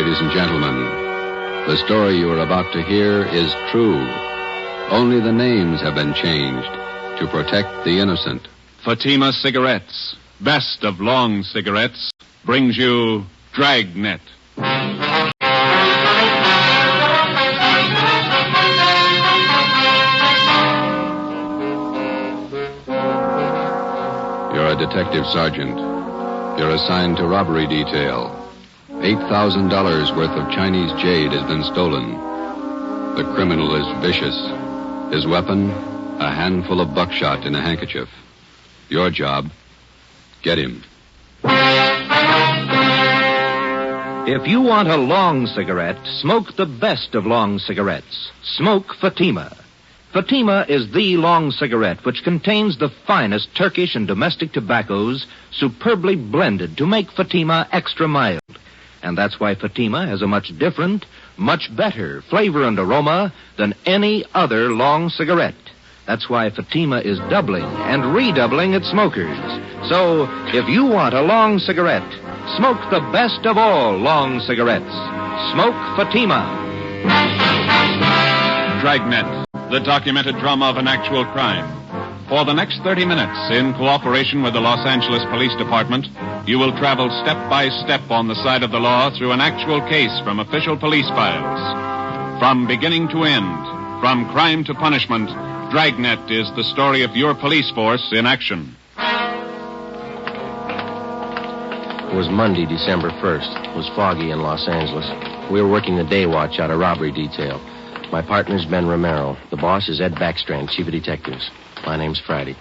ladies and gentlemen. The story you are about to hear is true. Only the names have been changed to protect the innocent. Fatima Cigarettes, best of long cigarettes, brings you Dragnet. You're a detective sergeant. You're assigned to robbery detail. $8,000 worth of Chinese jade has been stolen. The criminal is vicious. His weapon, a handful of buckshot in a handkerchief. Your job, get him. If you want a long cigarette, smoke the best of long cigarettes. Smoke Fatima. Fatima is the long cigarette which contains the finest Turkish and domestic tobaccos superbly blended to make Fatima extra mild. And that's why Fatima has a much different, much better flavor and aroma than any other long cigarette. That's why Fatima is doubling and redoubling its smokers. So, if you want a long cigarette, smoke the best of all long cigarettes. Smoke Fatima. Dragnet, the documented drama of an actual crime. For the next 30 minutes, in cooperation with the Los Angeles Police Department, you will travel step by step on the side of the law through an actual case from official police files. From beginning to end, from crime to punishment, Dragnet is the story of your police force in action. It was Monday, December 1st. It was foggy in Los Angeles. We were working the day watch out of robbery detail. My partner's Ben Romero. The boss is Ed Backstrand, chief of detectives. My name's Friday.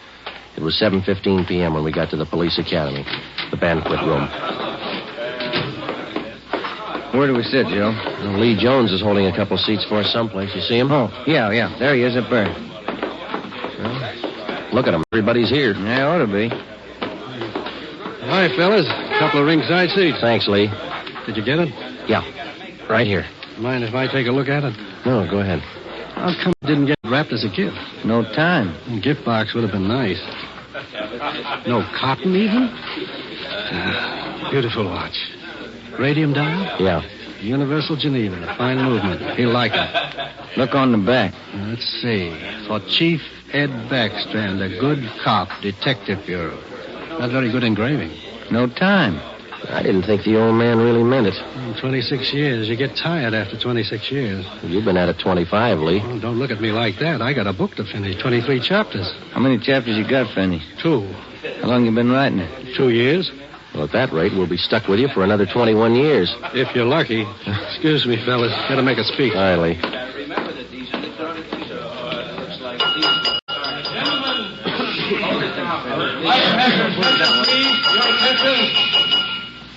It was 7:15 p.m. when we got to the police academy, the banquet room. Where do we sit, Joe? Lee Jones is holding a couple seats for us someplace. You see him? Oh, yeah. There he is up there. Well, look at him. Everybody's here. Yeah, ought to be. Hi, fellas. A couple of ringside seats. Thanks, Lee. Did you get it? Yeah, right here. Mind if I take a look at it? No, go ahead. How come it didn't get wrapped as a gift? No time. A gift box would have been nice. No cotton, even? Beautiful watch. Radium dial? Yeah. Universal Geneva. Fine movement. He'll like it. Look on the back. Let's see. For Chief Ed Backstrand, a good cop, Detective Bureau. Not very good engraving. No time. I didn't think the old man really meant it. 26 years. You get tired after 26 years. You've been at it 25, Lee. Oh, don't look at me like that. I got a book to finish. 23 chapters. How many chapters you got, Fanny? 2. How long you been writing it? 2 years. Well, at that rate, we'll be stuck with you for another 21 years. If you're lucky. Excuse me, fellas. Gotta make a speak. All right, Lee.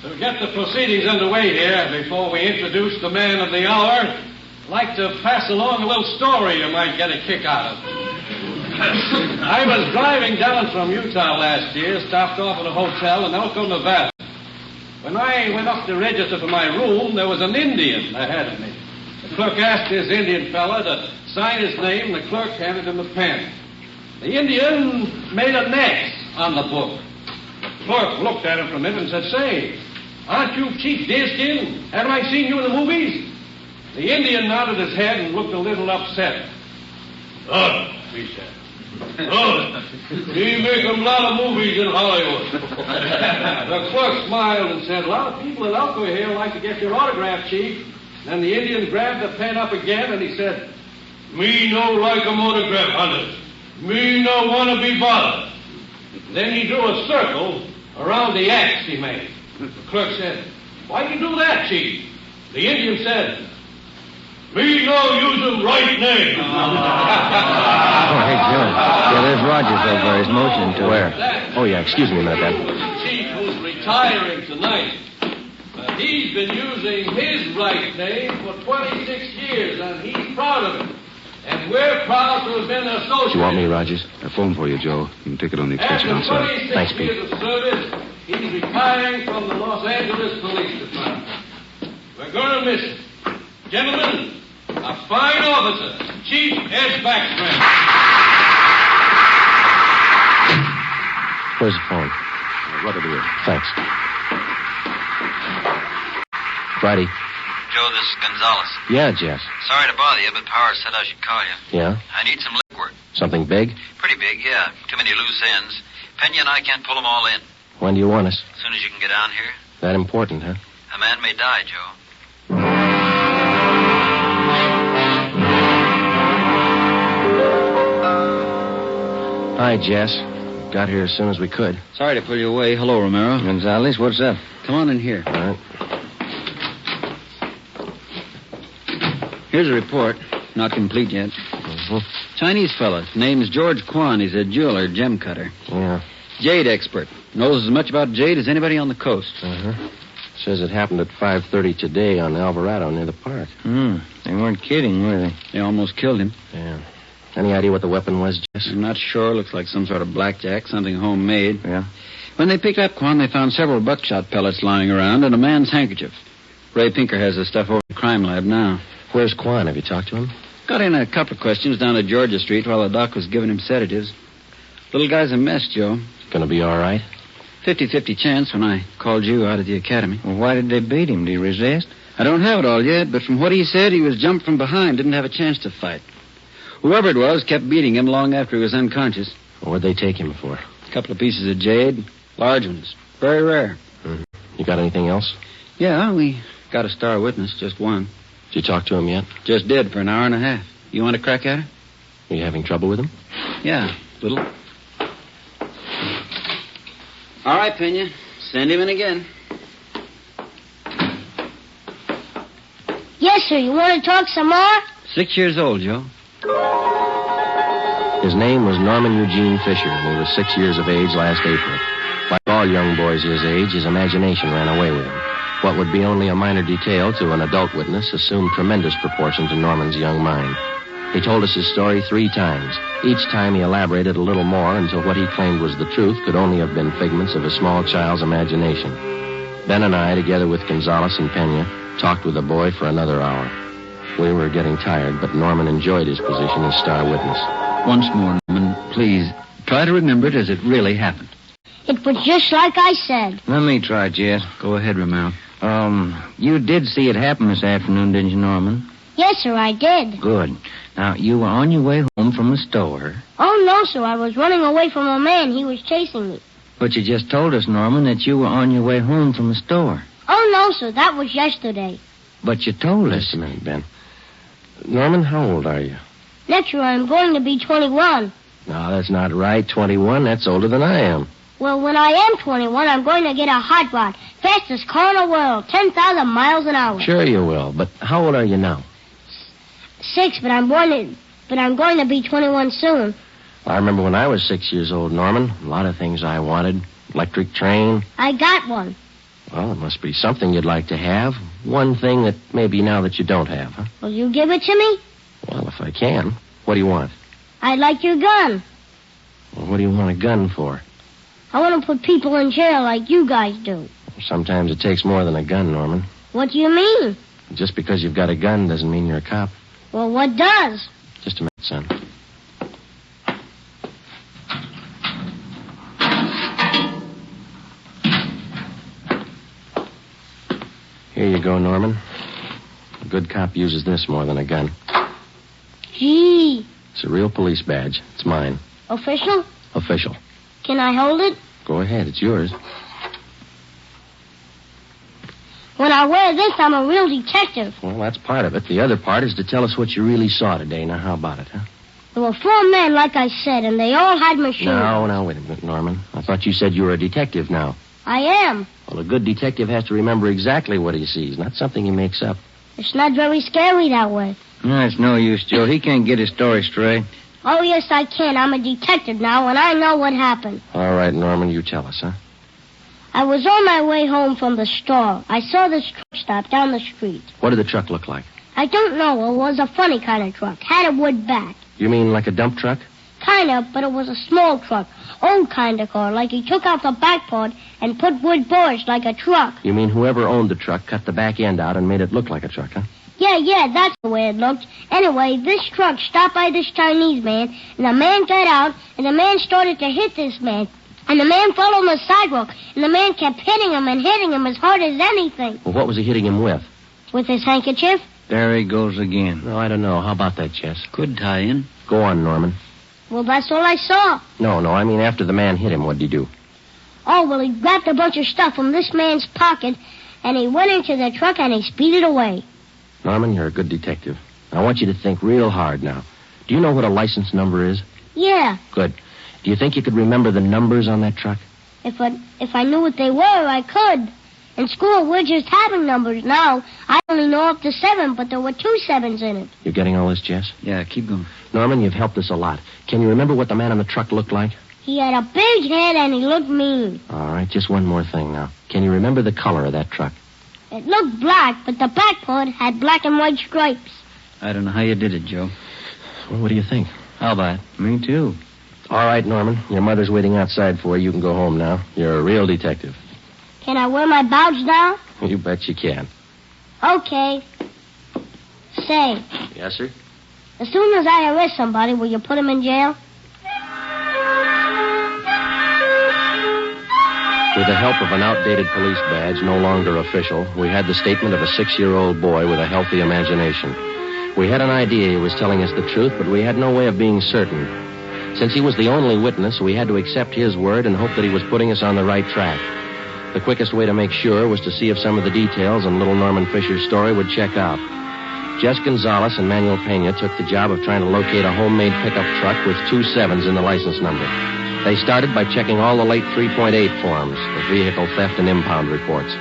To get the proceedings underway here, before we introduce the man of the hour, I'd like to pass along a little story you might get a kick out of. I was driving down from Utah last year, stopped off at a hotel in Elko, Nevada. When I went up to register for my room, there was an Indian ahead of me. The clerk asked this Indian fella to sign his name, and the clerk handed him a pen. The Indian made an X on the book. The clerk looked at him for a minute and said, "Say, aren't you Chief Deerskin? Haven't I seen you in the movies?" The Indian nodded his head and looked a little upset. "Oh," he said. "Oh, he make a lot of movies in Hollywood." The clerk smiled and said, "A lot of people in Elko here like to get your autograph, Chief." Then the Indian grabbed the pen up again and he said, "Me no like a autograph, hunters. Me no want to be bothered." Then he drew a circle around the X he made. The clerk said, "Why you do that, Chief?" The Indian said, "Me no use the right name." Oh, hey, Joe. Yeah, there's Rogers over there. He's motioning to Where? Oh, yeah, excuse me a minute, Ben. The chief who's retiring tonight. He's been using his right name for 26 years, and he's proud of it. And we're proud to have been associated. Do you want me, Rogers? A phone for you, Joe. You can take it on the extension After outside. 26 Thanks, Pete. years of service, he's retiring from the Los Angeles Police Department. We're going to miss him. Gentlemen, a fine officer, Chief Ed Backstrand. Where's the phone? Rub it here. Thanks. Friday, Joe, this is Gonzalez. Yeah, Jess. Sorry to bother you, but Powers said I should call you. Yeah? I need some legwork. Something big? Pretty big, yeah. Too many loose ends. Pena and I can't pull them all in. When do you want us? As soon as you can get down here. That important, huh? A man may die, Joe. Hi, Jess. Got here as soon as we could. Sorry to pull you away. Hello, Romero. Gonzalez, what's up? Come on in here. All right. Here's a report. Not complete yet. Mm-hmm. Chinese fella. Name's George Quan. He's a jeweler, gem cutter. Yeah. Jade expert. Knows as much about jade as anybody on the coast. Uh-huh. Says it happened at 5:30 today on Alvarado near the park. They weren't kidding, were they? They almost killed him. Yeah. Any idea what the weapon was, Jess? I'm not sure. Looks like some sort of blackjack, something homemade. Yeah. When they picked up Quan, they found several buckshot pellets lying around and a man's handkerchief. Ray Pinker has the stuff over at the crime lab now. Where's Quan? Have you talked to him? Got in a couple of questions down at Georgia Street while the doc was giving him sedatives. Little guy's a mess, Joe. Gonna be all right? 50-50 chance when I called you out of the academy. Well, why did they beat him? Did he resist? I don't have it all yet, but from what he said, he was jumped from behind, didn't have a chance to fight. Whoever it was kept beating him long after he was unconscious. What'd they take him for? A couple of pieces of jade, large ones, very rare. Mm-hmm. You got anything else? Yeah, we got a star witness, just one. Did you talk to him yet? Just did for an hour and a half. You want to crack at her? Are you having trouble with him? Yeah, little. All right, Pena. Send him in again. Yes, sir. You want to talk some more? 6 years old, Joe. His name was Norman Eugene Fisher, and he was 6 years of age last April. Like all young boys his age, his imagination ran away with him. What would be only a minor detail to an adult witness assumed tremendous proportions in Norman's young mind. He told us his story 3 times. Each time he elaborated a little more until what he claimed was the truth could only have been figments of a small child's imagination. Ben and I, together with Gonzalez and Pena, talked with the boy for another hour. We were getting tired, but Norman enjoyed his position as star witness. Once more, Norman, please, try to remember it as it really happened. It was just like I said. Let me try, Jess. Go ahead, Romero. You did see it happen this afternoon, didn't you, Norman? Yes, sir, I did. Good. Now, you were on your way home from the store. Oh, no, sir. I was running away from a man. He was chasing me. But you just told us, Norman, that you were on your way home from the store. Oh, no, sir. That was yesterday. But you told us. Just a minute, Ben. Norman, how old are you? Next year I'm going to be 21. No, that's not right. 21, that's older than I am. Well, when I am 21, I'm going to get a hot rod. Fastest car in the world. 10,000 miles an hour. Sure you will, but how old are you now? 6, but I'm going to be 21 soon. I remember when I was 6 years old, Norman. A lot of things I wanted. Electric train. I got one. Well, it must be something you'd like to have. One thing that maybe now that you don't have, huh? Will you give it to me? Well, if I can. What do you want? I'd like your gun. Well, what do you want a gun for? I want to put people in jail like you guys do. Sometimes it takes more than a gun, Norman. What do you mean? Just because you've got a gun doesn't mean you're a cop. Well, what does? Just a minute, son. Here you go, Norman. A good cop uses this more than a gun. Gee. It's a real police badge. It's mine. Official? Official. Can I hold it? Go ahead. It's yours. When I wear this, I'm a real detective. Well, that's part of it. The other part is to tell us what you really saw today. Now, how about it, huh? There were 4 men, like I said, and they all had machines. No, wait a minute, Norman. I thought you said you were a detective now. I am. Well, a good detective has to remember exactly what he sees, not something he makes up. It's not very scary that way. No, it's no use, Joe. He can't get his story straight. Oh, yes, I can. I'm a detective now, and I know what happened. All right, Norman, you tell us, huh? I was on my way home from the store. I saw this truck stop down the street. What did the truck look like? I don't know. It was a funny kind of truck. Had a wood back. You mean like a dump truck? Kind of, but it was a small truck. Old kind of car, like he took out the back part and put wood boards like a truck. You mean whoever owned the truck cut the back end out and made it look like a truck, huh? Yeah, that's the way it looked. Anyway, this truck stopped by this Chinese man, and the man got out, and the man started to hit this man. And the man fell on the sidewalk, and the man kept hitting him and hitting him as hard as anything. Well, what was he hitting him with? With his handkerchief? There he goes again. No, I don't know. How about that, Jess? Could tie in. Go on, Norman. Well, that's all I saw. No, I mean after the man hit him, what'd he do? Oh, well, he grabbed a bunch of stuff from this man's pocket, and he went into the truck and he speeded away. Norman, you're a good detective. I want you to think real hard now. Do you know what a license number is? Yeah. Good. Do you think you could remember the numbers on that truck? If I knew what they were, I could. In school, we're just having numbers now. I only know up to 7, but there were 2 7s in it. You getting all this, Jess? Yeah, keep going. Norman, you've helped us a lot. Can you remember what the man on the truck looked like? He had a big head and he looked mean. All right, just one more thing now. Can you remember the color of that truck? It looked black, but the back part had black and white stripes. I don't know how you did it, Joe. Well, what do you think? How about it? Me too. All right, Norman. Your mother's waiting outside for you. You can go home now. You're a real detective. Can I wear my badge now? You bet you can. Okay. Say, Yes, sir? as soon as I arrest somebody, will you put him in jail? With the help of an outdated police badge, no longer official, we had the statement of a 6-year-old boy with a healthy imagination. We had an idea he was telling us the truth, but we had no way of being certain. Since he was the only witness, we had to accept his word and hope that he was putting us on the right track. The quickest way to make sure was to see if some of the details in little Norman Fisher's story would check out. Jess Gonzalez and Manuel Pena took the job of trying to locate a homemade pickup truck with 2 7s in the license number. They started by checking all the late 3.8 forms, the vehicle theft and impound reports.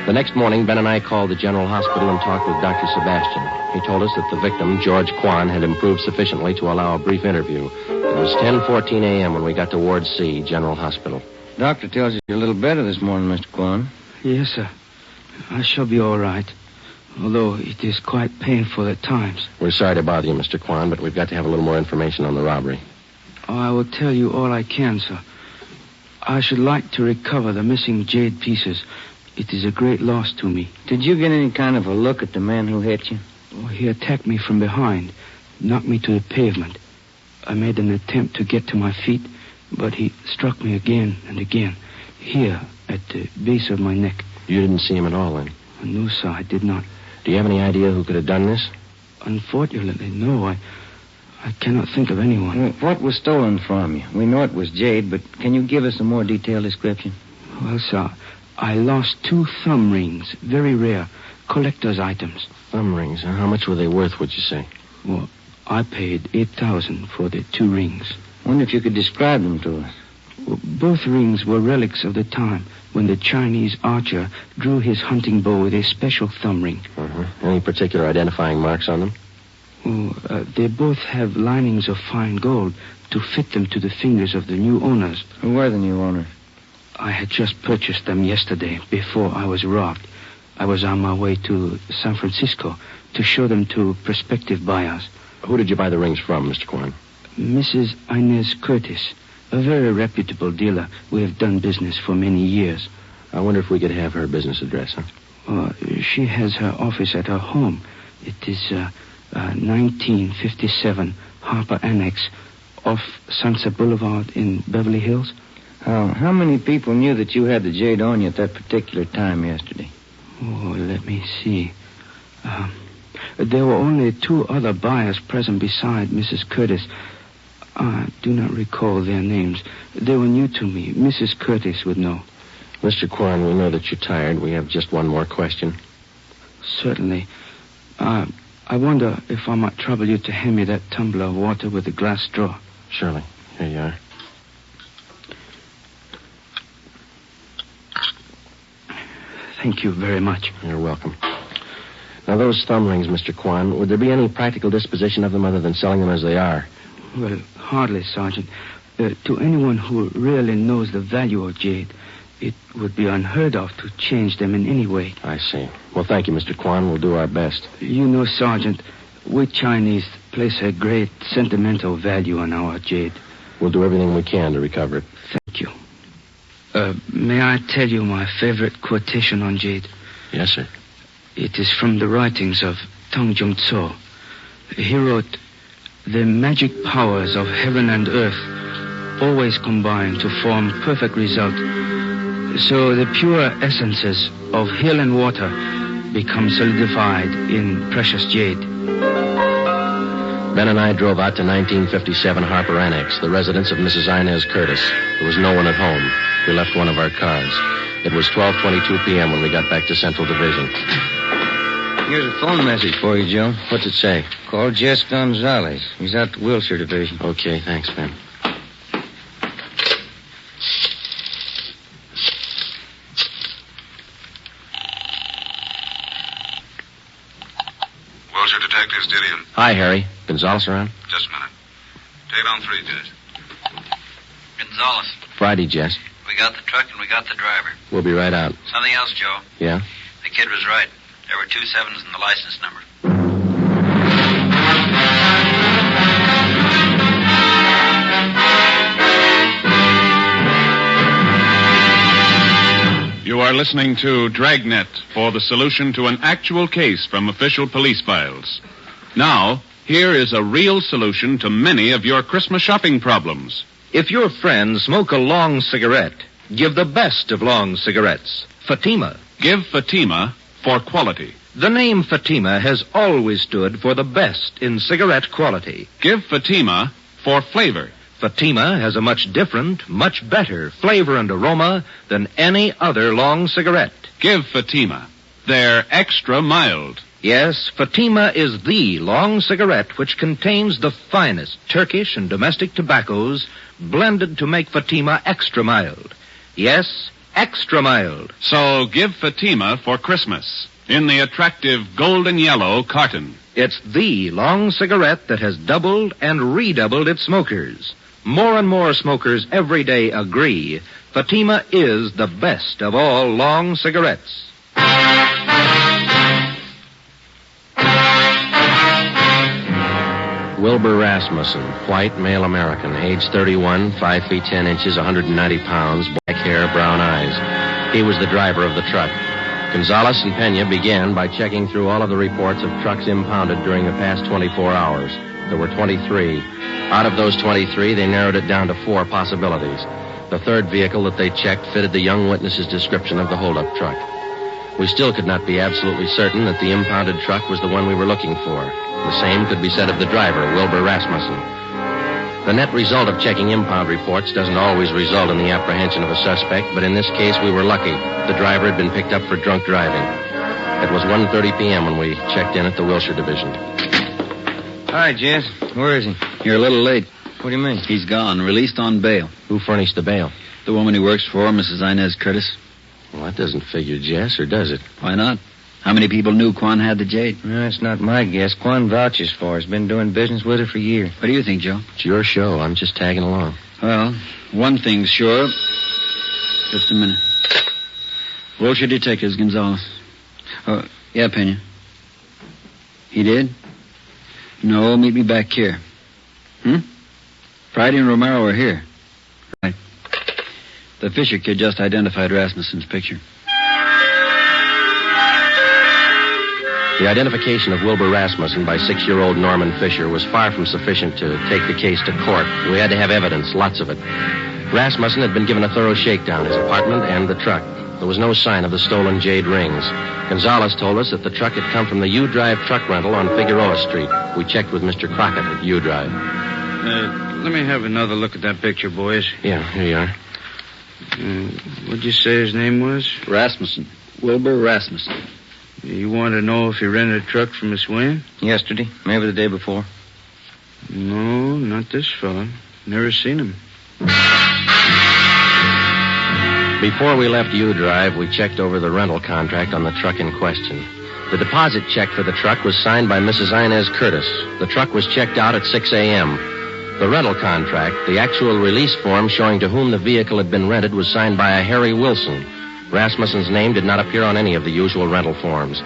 The next morning, Ben and I called the General Hospital and talked with Dr. Sebastian. He told us that the victim, George Quan, had improved sufficiently to allow a brief interview. It was 10:14 a.m. when we got to Ward C, General Hospital. Doctor tells you you're a little better this morning, Mr. Quan. Yes, sir. I shall be all right, although it is quite painful at times. We're sorry to bother you, Mr. Quan, but we've got to have a little more information on the robbery. Oh, I will tell you all I can, sir. I should like to recover the missing jade pieces. It is a great loss to me. Did you get any kind of a look at the man who hit you? Oh, he attacked me from behind, knocked me to the pavement. I made an attempt to get to my feet, but he struck me again and again, here at the base of my neck. You didn't see him at all, then? No, sir, I did not. Do you have any idea who could have done this? Unfortunately, no. I cannot think of anyone. Well, what was stolen from you? We know it was jade, but can you give us a more detailed description? Well, sir, I lost 2 thumb rings, very rare, collector's items. Thumb rings, huh? How much were they worth, would you say? Well, I paid $8,000 for the 2 rings. Wonder if you could describe them to us. Well, both rings were relics of the time when the Chinese archer drew his hunting bow with a special thumb ring. Uh-huh. Any particular identifying marks on them? Oh, they both have linings of fine gold to fit them to the fingers of the new owners. Who were the new owners? I had just purchased them yesterday, before I was robbed. I was on my way to San Francisco to show them to prospective buyers. Who did you buy the rings from, Mr. Quan? Mrs. Inez Curtis, a very reputable dealer. We have done business for many years. I wonder if we could have her business address, huh? She has her office at her home. It is 1957 Harper Annex off Sunset Boulevard in Beverly Hills. How many people knew that you had the jade on you at that particular time yesterday? Oh, let me see. There were only 2 other buyers present beside Mrs. Curtis. I do not recall their names. They were new to me. Mrs. Curtis would know. Mr. Quan, we know that you're tired. We have just one more question. Certainly. I wonder if I might trouble you to hand me that tumbler of water with the glass straw. Surely. Here you are. Thank you very much. You're welcome. Now, those thumb rings, Mr. Quan, would there be any practical disposition of them other than selling them as they are? Well, hardly, Sergeant. To anyone who really knows the value of jade, it would be unheard of to change them in any way. I see. Well, thank you, Mr. Quan. We'll do our best. You know, Sergeant, we Chinese place a great sentimental value on our jade. We'll do everything we can to recover it. Thank you. May I tell you my favorite quotation on jade? Yes, sir. It is from the writings of Tong Jung Tso. He wrote, "The magic powers of heaven and earth always combine to form perfect result. So the pure essences of hill and water become solidified in precious jade. Ben and I drove out to 1957 Harper Annex, the residence of Mrs. Inez Curtis. There was no one at home. We left one of our cars. It was 12:22 p.m. when we got back to Central Division. Here's a phone message for you, Joe. What's it say? Call Jess Gonzalez. He's out to Wilshire Division. Okay, thanks, Ben. Wilshire Detectives, Dillian. Hi, Harry. Gonzalez around? Just a minute. Take it on 3, Jess. Gonzalez, Friday, Jess. we got the truck and we got the driver. We'll be right out. Something else, Joe. Yeah? The kid was right. There were 2 7s in the license number. You are listening to Dragnet for the solution to an actual case from official police files. Now, here is a real solution to many of your Christmas shopping problems. If your friends smoke a long cigarette, give the best of long cigarettes, Fatima. Give Fatima for quality. The name Fatima has always stood for the best in cigarette quality. Give Fatima for flavor. Fatima has a much different, much better flavor and aroma than any other long cigarette. Give Fatima. They're extra mild. Yes, Fatima is the long cigarette which contains the finest Turkish and domestic tobaccos blended to make Fatima extra mild. Yes, extra mild. So give Fatima for Christmas in the attractive golden yellow carton. It's the long cigarette that has doubled and redoubled its smokers. More and more smokers every day agree Fatima is the best of all long cigarettes. Wilbur Rasmussen, white, male American, age 31, 5 feet 10 inches, 190 pounds, black hair, brown eyes. He was the driver of the truck. Gonzalez and Pena began by checking through all of the reports of trucks impounded during the past 24 hours. There were 23. Out of those 23, they narrowed it down to 4 possibilities. The third vehicle that they checked fitted the young witness's description of the holdup truck. We still could not be absolutely certain that the impounded truck was the one we were looking for. The same could be said of the driver, Wilbur Rasmussen. The net result of checking impound reports doesn't always result in the apprehension of a suspect, but in this case we were lucky. The driver had been picked up for drunk driving. It was 1:30 p.m. when we checked in at the Wilshire Division. Hi, Jess. Where is he? You're a little late. What do you mean? He's gone, released on bail. Who furnished the bail? The woman he works for, Mrs. Inez Curtis. Well, that doesn't figure, Jess, or does it? Why not? How many people knew Quan had the Jade? No, it's not my guess. Quan vouches for her. He's been doing business with her for years. What do you think, Joe? It's your show. I'm just tagging along. Well, one thing's sure. Just a minute. Wilshire Detectives, Gonzalez. Oh, yeah, Pena. He did? No, meet me back here. Friday and Romero are here. Right. The Fisher kid just identified Rasmussen's picture. The identification of Wilbur Rasmussen by 6-year-old Norman Fisher was far from sufficient to take the case to court. We had to have evidence, lots of it. Rasmussen had been given a thorough shakedown, his apartment and the truck. There was no sign of the stolen jade rings. Gonzalez told us that the truck had come from the U-Drive truck rental on Figueroa Street. We checked with Mr. Crockett at U-Drive. Let me have another look at that picture, boys. Yeah, here you are. What'd you say his name was? Rasmussen. Wilbur Rasmussen. You want to know if he rented a truck from Miss Wayne? Yesterday, maybe the day before. No, not this fella. Never seen him. Before we left U-Drive, we checked over the rental contract on the truck in question. The deposit check for the truck was signed by Mrs. Inez Curtis. The truck was checked out at 6 a.m. The rental contract, the actual release form showing to whom the vehicle had been rented, was signed by a Harry Wilson. Rasmussen's name did not appear on any of the usual rental forms.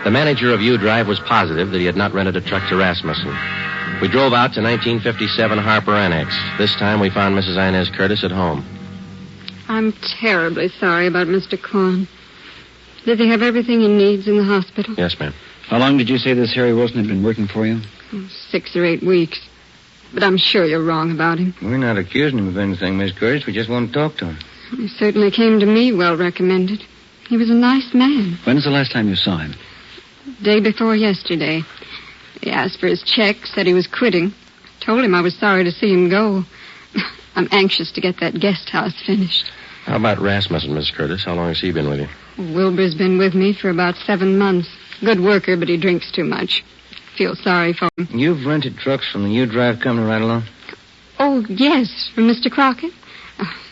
The manager of U-Drive was positive that he had not rented a truck to Rasmussen. We drove out to 1957 Harper Annex. This time we found Mrs. Inez Curtis at home. I'm terribly sorry about Mr. Quan. Does he have everything he needs in the hospital? Yes, ma'am. How long did you say this Harry Wilson had been working for you? 6 or 8 weeks. But I'm sure you're wrong about him. We're not accusing him of anything, Miss Curtis. We just want to talk to him. He certainly came to me well recommended. He was a nice man. When's the last time you saw him? Day before yesterday. He asked for his check, said he was quitting. Told him I was sorry to see him go. I'm anxious to get that guest house finished. How about Rasmussen, Miss Curtis? How long has he been with you? Wilbur's been with me for about 7 months. Good worker, but he drinks too much. Feel sorry for him. You've rented trucks from the U-Drive company right along? Oh, yes, from Mr. Crockett.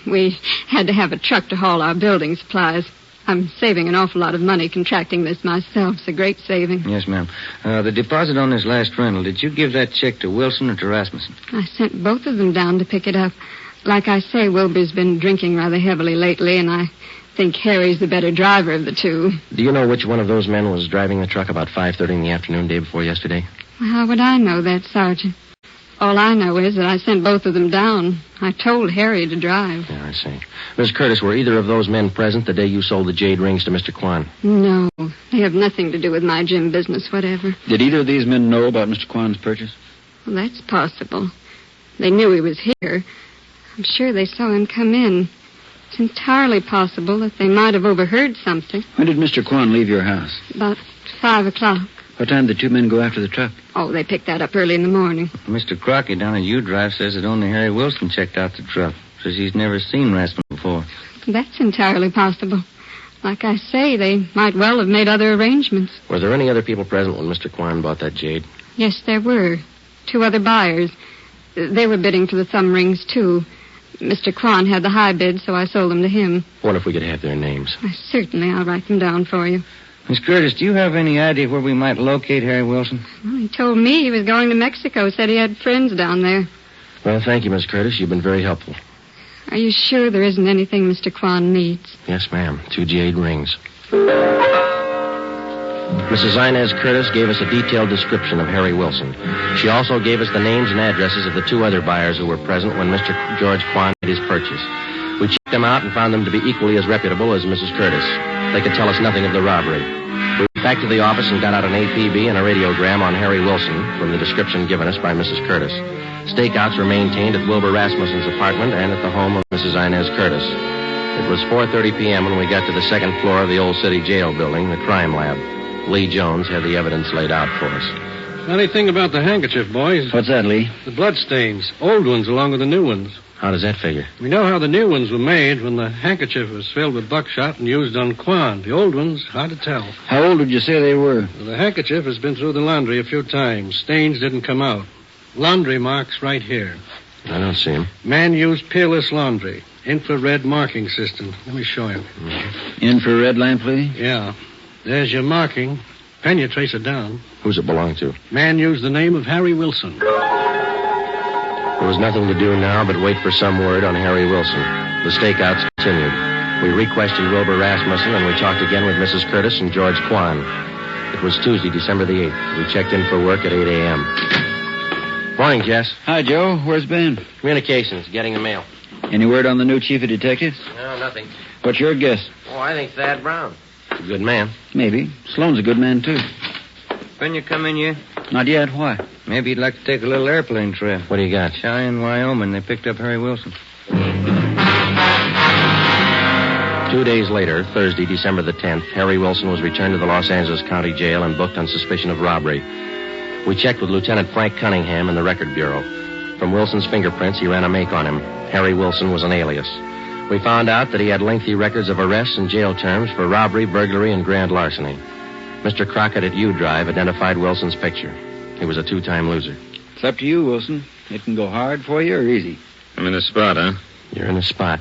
We had to have a truck to haul our building supplies. I'm saving an awful lot of money contracting this myself. It's a great saving. Yes, ma'am. The deposit on this last rental, did you give that check to Wilson or to Rasmussen? I sent both of them down to pick it up. Like I say, Wilbur's been drinking rather heavily lately, and I think Harry's the better driver of the two. Do you know which one of those men was driving the truck about 5:30 in the afternoon day before yesterday? Well, how would I know that, Sergeant? All I know is that I sent both of them down. I told Harry to drive. Yeah, I see. Miss Curtis, were either of those men present the day you sold the jade rings to Mr. Quan? No, they have nothing to do with my gym business, whatever. Did either of these men know about Mr. Quan's purchase? Well, that's possible. They knew he was here. I'm sure they saw him come in. It's entirely possible that they might have overheard something. When did Mr. Quan leave your house? About 5 o'clock. What time did the two men go after the truck? Oh, they picked that up early in the morning. Mr. Crockett down at U-Drive says that only Harry Wilson checked out the truck. Says he's never seen Rasmussen before. That's entirely possible. Like I say, they might well have made other arrangements. Were there any other people present when Mr. Quan bought that jade? Yes, there were. 2 other buyers. They were bidding for the thumb rings, too. Mr. Quan had the high bid, so I sold them to him. What if we could have their names? Certainly, I'll write them down for you. Miss Curtis, do you have any idea where we might locate Harry Wilson? Well, he told me he was going to Mexico, said he had friends down there. Well, thank you, Miss Curtis. You've been very helpful. Are you sure there isn't anything Mr. Quan needs? Yes, ma'am. 2 jade rings. Mrs. Inez Curtis gave us a detailed description of Harry Wilson. She also gave us the names and addresses of the 2 other buyers who were present when Mr. George Quan made his purchase. We checked them out and found them to be equally as reputable as Mrs. Curtis. They could tell us nothing of the robbery. We went back to the office and got out an APB and a radiogram on Harry Wilson from the description given us by Mrs. Curtis. Stakeouts were maintained at Wilbur Rasmussen's apartment and at the home of Mrs. Inez Curtis. It was 4:30 p.m. when we got to the 2nd floor of the old city jail building, the crime lab. Lee Jones had the evidence laid out for us. Funny thing about the handkerchief, boys. What's that, Lee? The bloodstains. Old ones along with the new ones. How does that figure? We know how the new ones were made when the handkerchief was filled with buckshot and used on Quan. The old ones, hard to tell. How old did you say they were? Well, the handkerchief has been through the laundry a few times. Stains didn't come out. Laundry marks right here. I don't see them. Man used peerless laundry. Infrared marking system. Let me show you. Infrared lamp, Lee? Yeah. There's your marking. Pen you trace it down. Who's it belong to? Man used the name of Harry Wilson. There was nothing to do now but wait for some word on Harry Wilson. The stakeouts continued. We re-questioned Wilbur Rasmussen, and we talked again with Mrs. Curtis and George Quan. It was Tuesday, December the 8th. We checked in for work at 8 a.m. Morning, Jess. Hi, Joe. Where's Ben? Communications, getting the mail. Any word on the new chief of detectives? No, nothing. What's your guess? Oh, I think Thad Brown. A good man. Maybe. Sloan's a good man, too. When you come in yet? Not yet. Why? Maybe you'd like to take a little airplane trip. What do you got? Cheyenne, Wyoming. They picked up Harry Wilson. 2 days later, Thursday, December the 10th, Harry Wilson was returned to the Los Angeles County Jail and booked on suspicion of robbery. We checked with Lieutenant Frank Cunningham in the Record Bureau. From Wilson's fingerprints, he ran a make on him. Harry Wilson was an alias. We found out that he had lengthy records of arrests and jail terms for robbery, burglary, and grand larceny. Mr. Crockett at U-Drive identified Wilson's picture. He was a 2-time loser. It's up to you, Wilson. It can go hard for you or easy. I'm in a spot, huh? You're in the spot.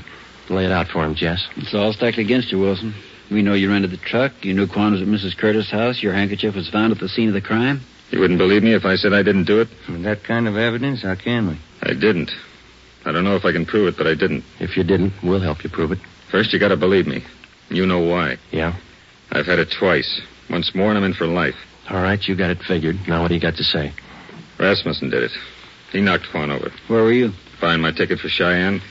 Lay it out for him, Jess. It's all stacked against you, Wilson. We know you rented the truck. You knew Quan was at Mrs. Curtis' house. Your handkerchief was found at the scene of the crime. You wouldn't believe me if I said I didn't do it? With that kind of evidence, how can we? I didn't. I don't know if I can prove it, but I didn't. If you didn't, we'll help you prove it. First, you gotta believe me. You know why. Yeah? I've had it twice. Once more, and I'm in for life. All right, you got it figured. Now what do you got to say? Rasmussen did it. He knocked Quan over. Where were you? Buying my ticket for Cheyenne.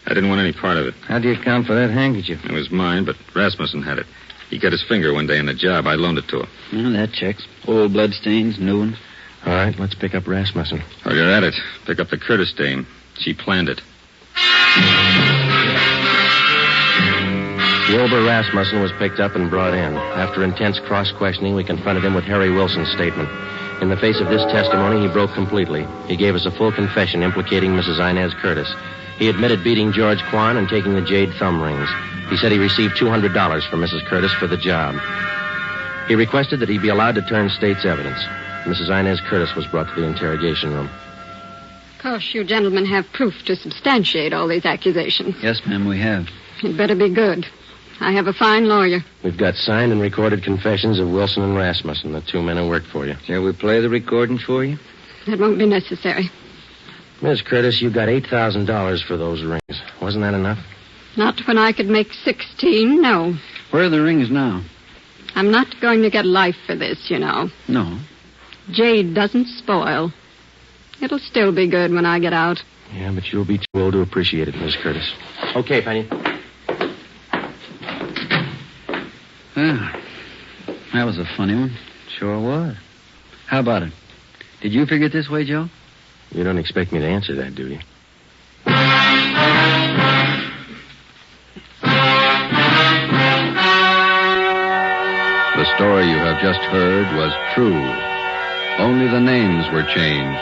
I didn't want any part of it. How do you account for that handkerchief? It was mine, but Rasmussen had it. He cut his finger one day on the job. I loaned it to him. Well, that checks. Old bloodstains, new ones. All right, let's pick up Rasmussen. While you're at it, pick up the Curtis dame. She planned it. Wilbur Rasmussen was picked up and brought in. After intense cross-questioning, we confronted him with Harry Wilson's statement. In the face of this testimony, he broke completely. He gave us a full confession implicating Mrs. Inez Curtis. He admitted beating George Quan and taking the Jade thumb rings. He said he received $200 from Mrs. Curtis for the job. He requested that he be allowed to turn state's evidence. Mrs. Inez Curtis was brought to the interrogation room. Of course, you gentlemen have proof to substantiate all these accusations. Yes, ma'am, we have. It better be good. I have a fine lawyer. We've got signed and recorded confessions of Wilson and Rasmussen, the two men who worked for you. Shall we play the recordings for you? That won't be necessary. Miss Curtis, you got $8,000 for those rings. Wasn't that enough? Not when I could make 16, no. Where are the rings now? I'm not going to get life for this, you know. No. Jade doesn't spoil. It'll still be good when I get out. Yeah, but you'll be too old to appreciate it, Miss Curtis. Okay, Penny. That was a funny one. Sure was. How about it? Did you figure it this way, Joe? You don't expect me to answer that, do you? The story you have just heard was true. Only the names were changed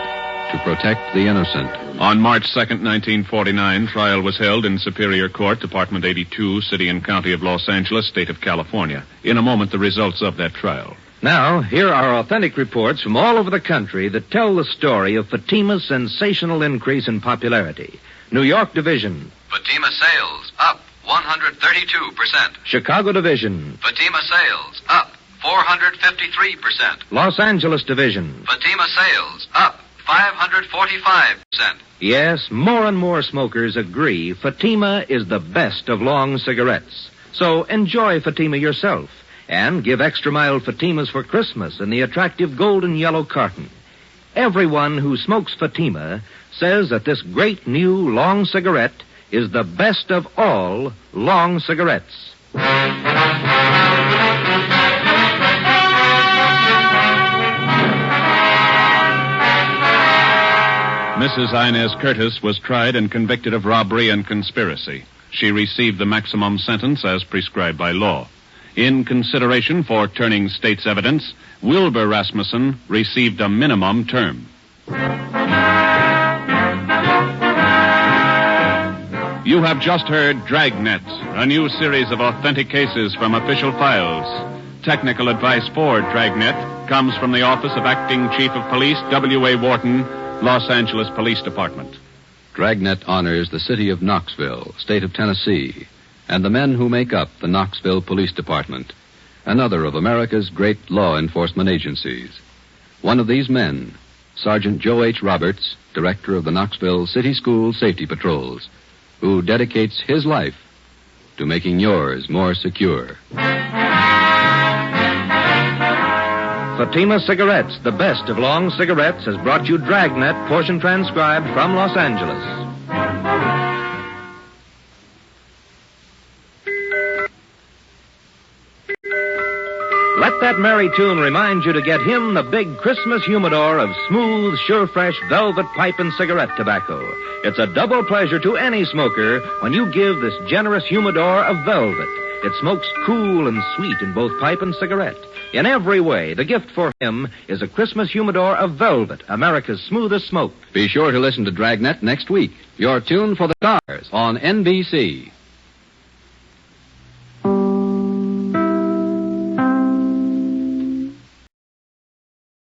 to protect the innocent. On March 2nd, 1949, trial was held in Superior Court, Department 82, City and County of Los Angeles, State of California. In a moment, the results of that trial. Now, here are authentic reports from all over the country that tell the story of Fatima's sensational increase in popularity. New York Division. Fatima sales up 132%. Chicago Division. Fatima sales up 453%. Los Angeles Division. Fatima sales up 545%. Yes, more and more smokers agree Fatima is the best of long cigarettes. So enjoy Fatima yourself and give extra mild Fatimas for Christmas in the attractive golden yellow carton. Everyone who smokes Fatima says that this great new long cigarette is the best of all long cigarettes. Mrs. Inez Curtis was tried and convicted of robbery and conspiracy. She received the maximum sentence as prescribed by law. In consideration for turning state's evidence, Wilbur Rasmussen received a minimum term. You have just heard Dragnet, a new series of authentic cases from official files. Technical advice for Dragnet comes from the Office of Acting Chief of Police, W.A. Wharton, Los Angeles Police Department. Dragnet honors the city of Knoxville, state of Tennessee, and the men who make up the Knoxville Police Department, another of America's great law enforcement agencies. One of these men, Sergeant Joe H. Roberts, director of the Knoxville City School Safety Patrols, who dedicates his life to making yours more secure. Fatima Cigarettes, the best of long cigarettes, has brought you Dragnet, portion transcribed from Los Angeles. Let that merry tune remind you to get him the big Christmas humidor of smooth, sure fresh velvet pipe and cigarette tobacco. It's a double pleasure to any smoker when you give this generous humidor of velvet. It smokes cool and sweet in both pipe and cigarette. In every way, the gift for him is a Christmas humidor of velvet, America's smoothest smoke. Be sure to listen to Dragnet next week. Your tune for the stars on NBC.